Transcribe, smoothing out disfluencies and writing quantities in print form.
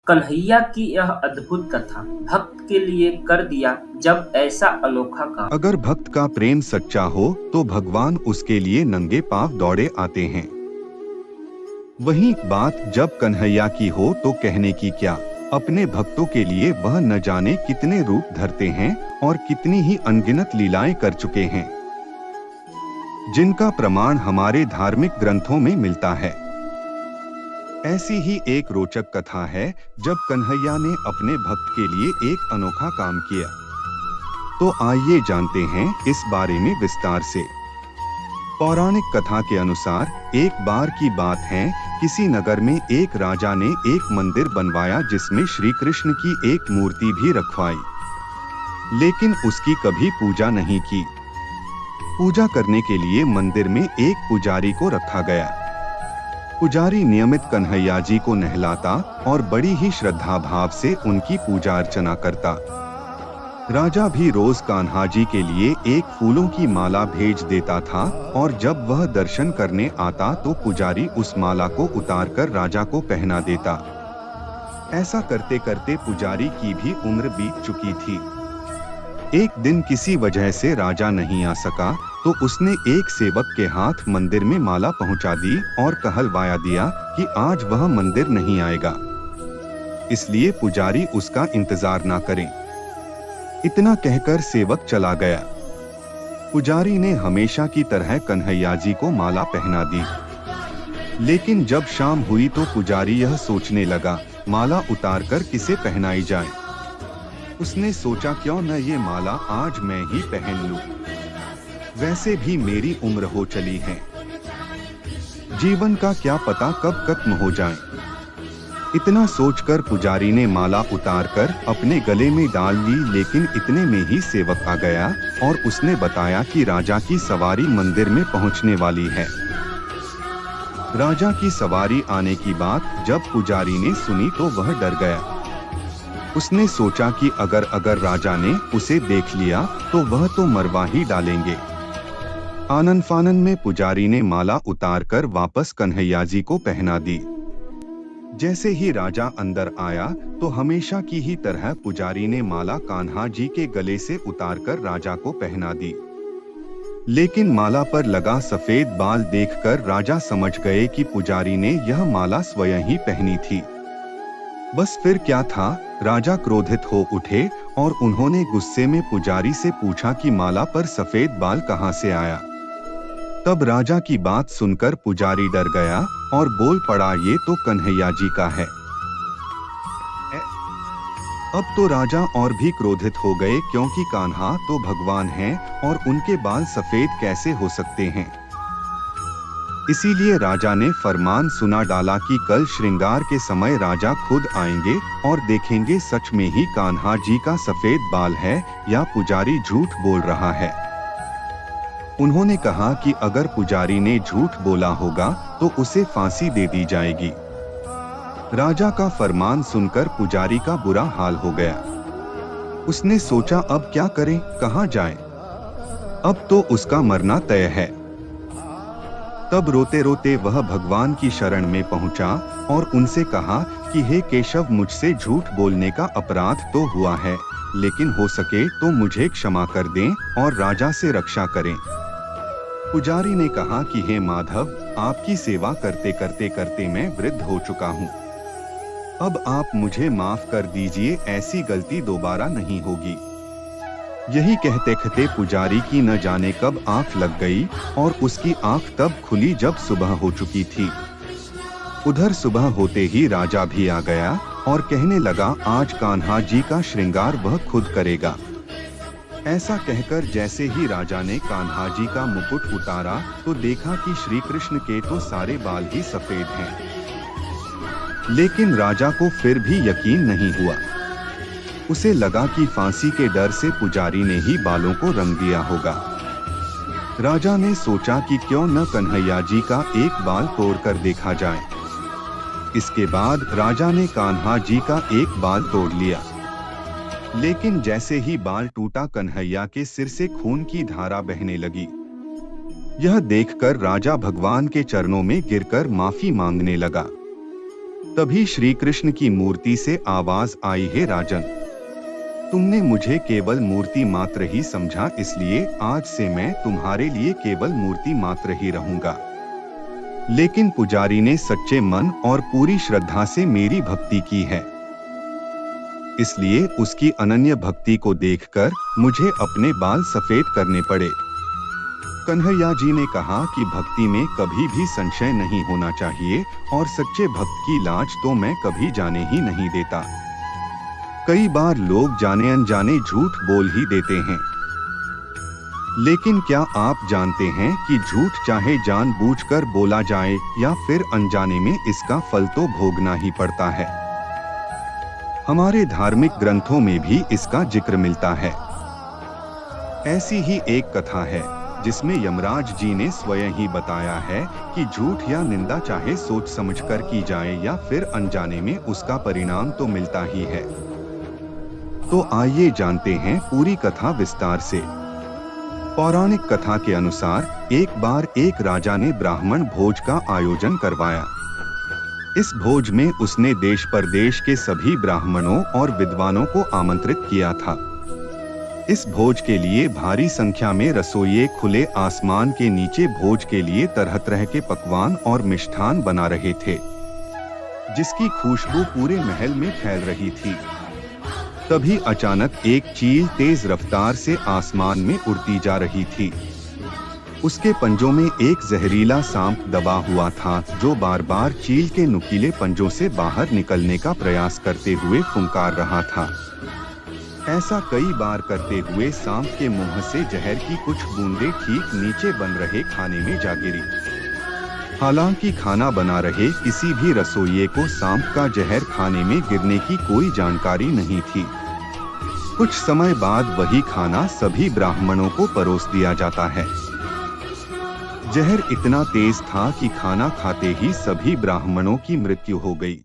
कन्हैया की यह अद्भुत कथा भक्त के लिए कर दिया जब ऐसा अनोखा काम। अगर भक्त का प्रेम सच्चा हो तो भगवान उसके लिए नंगे पांव दौड़े आते हैं। वहीं बात जब कन्हैया की हो तो कहने की क्या। अपने भक्तों के लिए वह न जाने कितने रूप धरते हैं और कितनी ही अनगिनत लीलाएं कर चुके हैं, जिनका प्रमाण हमारे धार्मिक ग्रंथों में मिलता है। ऐसी ही एक रोचक कथा है जब कन्हैया ने अपने भक्त के लिए एक अनोखा काम किया। तो आइए जानते हैं इस बारे में विस्तार से। पौराणिक कथा के अनुसार एक बार की बात है, किसी नगर में एक राजा ने एक मंदिर बनवाया जिसमें श्री कृष्ण की एक मूर्ति भी रखवाई, लेकिन उसकी कभी पूजा नहीं की। पूजा करने के लिए मंदिर में एक पुजारी को रखा गया। पुजारी नियमित कन्हैया जी को नहलाता और बड़ी ही श्रद्धा भाव से उनकी पूजा अर्चना करता। राजा भी रोज कान्हा जी के लिए एक फूलों की माला भेज देता था और जब वह दर्शन करने आता तो पुजारी उस माला को उतारकर राजा को पहना देता। ऐसा करते करते पुजारी की भी उम्र बीत चुकी थी। एक दिन किसी वजह से राजा नहीं आ सका तो उसने एक सेवक के हाथ मंदिर में माला पहुंचा दी और कहलवाया दिया कि आज वह मंदिर नहीं आएगा, इसलिए पुजारी उसका इंतजार ना करें। इतना कहकर सेवक चला गया। पुजारी ने हमेशा की तरह कन्हैया जी को माला पहना दी, लेकिन जब शाम हुई तो पुजारी यह सोचने लगा, माला उतारकर किसे पहनाई जाए। उसने सोचा क्यों न ये माला आज मैं ही पहन लूं। वैसे भी मेरी उम्र हो चली है, जीवन का क्या पता कब खत्म हो जाए। इतना सोचकर पुजारी ने माला उतारकर अपने गले में डाल ली, लेकिन इतने में ही सेवक आ गया और उसने बताया कि राजा की सवारी मंदिर में पहुंचने वाली है। राजा की सवारी आने की बात जब पुजारी ने सुनी तो वह डर गया। उसने सोचा कि अगर राजा ने उसे देख लिया तो वह तो मरवा ही डालेंगे। आनन फानन में पुजारी ने माला उतारकर वापस कन्हैया जी को पहना दी। जैसे ही राजा अंदर आया तो हमेशा की ही तरह पुजारी ने माला कान्हा जी के गले से उतारकर राजा को पहना दी, लेकिन माला पर लगा सफेद बाल देखकर राजा समझ गए कि पुजारी ने यह माला स्वयं ही पहनी थी। बस फिर क्या था, राजा क्रोधित हो उठे और उन्होंने गुस्से में पुजारी से पूछा कि माला पर सफेद बाल कहां से आया। तब राजा की बात सुनकर पुजारी डर गया और बोल पड़ा, ये तो कन्हैया जी का है। अब तो राजा और भी क्रोधित हो गए, क्योंकि कान्हा तो भगवान हैं और उनके बाल सफेद कैसे हो सकते हैं। इसीलिए राजा ने फरमान सुना डाला कि कल श्रृंगार के समय राजा खुद आएंगे और देखेंगे सच में ही कान्हा जी का सफेद बाल है या पुजारी झूठ बोल रहा है। उन्होंने कहा कि अगर पुजारी ने झूठ बोला होगा तो उसे फांसी दे दी जाएगी। राजा का फरमान सुनकर पुजारी का बुरा हाल हो गया। उसने सोचा अब क्या करे, कहां जाए, अब तो उसका मरना तय है। तब रोते रोते वह भगवान की शरण में पहुंचा और उनसे कहा कि हे केशव, मुझसे झूठ बोलने का अपराध तो हुआ है, लेकिन हो सके तो मुझे क्षमा कर दें और राजा से रक्षा करें। पुजारी ने कहा कि हे माधव, आपकी सेवा करते करते करते मैं वृद्ध हो चुका हूँ, अब आप मुझे माफ कर दीजिए, ऐसी गलती दोबारा नहीं होगी। यही कहते कहते पुजारी की न जाने कब आंख लग गई और उसकी आंख तब खुली जब सुबह हो चुकी थी। उधर सुबह होते ही राजा भी आ गया और कहने लगा, आज कान्हा जी का श्रृंगार वह खुद करेगा। ऐसा कहकर जैसे ही राजा ने कान्हा जी का मुकुट उतारा तो देखा कि श्री कृष्ण के तो सारे बाल ही सफेद हैं। लेकिन राजा को फिर भी यकीन नहीं हुआ। उसे लगा कि फांसी के डर से पुजारी ने ही बालों को रंग दिया होगा। राजा ने सोचा कि क्यों न कन्हैया जी का एक बाल तोड़कर देखा जाए। इसके बाद राजा ने कान्हा जी का एक बाल तोड़ लिया, लेकिन जैसे ही बाल टूटा कन्हैया के सिर से खून की धारा बहने लगी। यह देखकर राजा भगवान के चरणों में गिरकर माफी मांगने लगा। तभी श्री कृष्ण की मूर्ति से आवाज आई, हे राजन, तुमने मुझे केवल मूर्ति मात्र ही समझा, इसलिए आज से मैं तुम्हारे लिए केवल मूर्ति मात्र ही रहूंगा। लेकिन पुजारी ने सच्चे मन और पूरी श्रद्धा से मेरी भक्ति की है, इसलिए उसकी अनन्य भक्ति को देखकर मुझे अपने बाल सफेद करने पड़े। कन्हैया जी ने कहा कि भक्ति में कभी भी संशय नहीं होना चाहिए और सच्चे भक्त की लाज तो मैं कभी जाने ही नहीं देता। कई बार लोग जाने अनजाने झूठ बोल ही देते हैं, लेकिन क्या आप जानते हैं कि झूठ चाहे जानबूझकर बोला जाए या फिर अनजाने में, इसका फल तो भोगना ही पड़ता है। हमारे धार्मिक ग्रंथों में भी इसका जिक्र मिलता है। ऐसी ही एक कथा है जिसमें यमराज जी ने स्वयं ही बताया है कि झूठ या निंदा चाहे सोच समझकर की जाए या फिर अनजाने में, उसका परिणाम तो मिलता ही है। तो आइए जानते हैं पूरी कथा विस्तार से। पौराणिक कथा के अनुसार एक बार एक राजा ने ब्राह्मण भोज का आयोजन करवाया। इस भोज में उसने देश परदेश के सभी ब्राह्मणों और विद्वानों को आमंत्रित किया था। इस भोज के लिए भारी संख्या में रसोइये खुले आसमान के नीचे भोज के लिए तरह तरह के पकवान और मिष्ठान बना रहे थे, जिसकी खुशबू पूरे महल में फैल रही थी। तभी अचानक एक चील तेज रफ्तार से आसमान में उड़ती जा रही थी। उसके पंजों में एक जहरीला सांप दबा हुआ था, जो बार बार चील के नुकीले पंजों से बाहर निकलने का प्रयास करते हुए फुंकार रहा था। ऐसा कई बार करते हुए सांप के मुंह से जहर की कुछ बूंदें ठीक नीचे बन रहे खाने में जा गिरी। हालांकि खाना बना रहे किसी भी रसोइये को सांप का जहर खाने में गिरने की कोई जानकारी नहीं थी। कुछ समय बाद वही खाना सभी ब्राह्मणों को परोस दिया जाता है। जहर इतना तेज था कि खाना खाते ही सभी ब्राह्मणों की मृत्यु हो गई।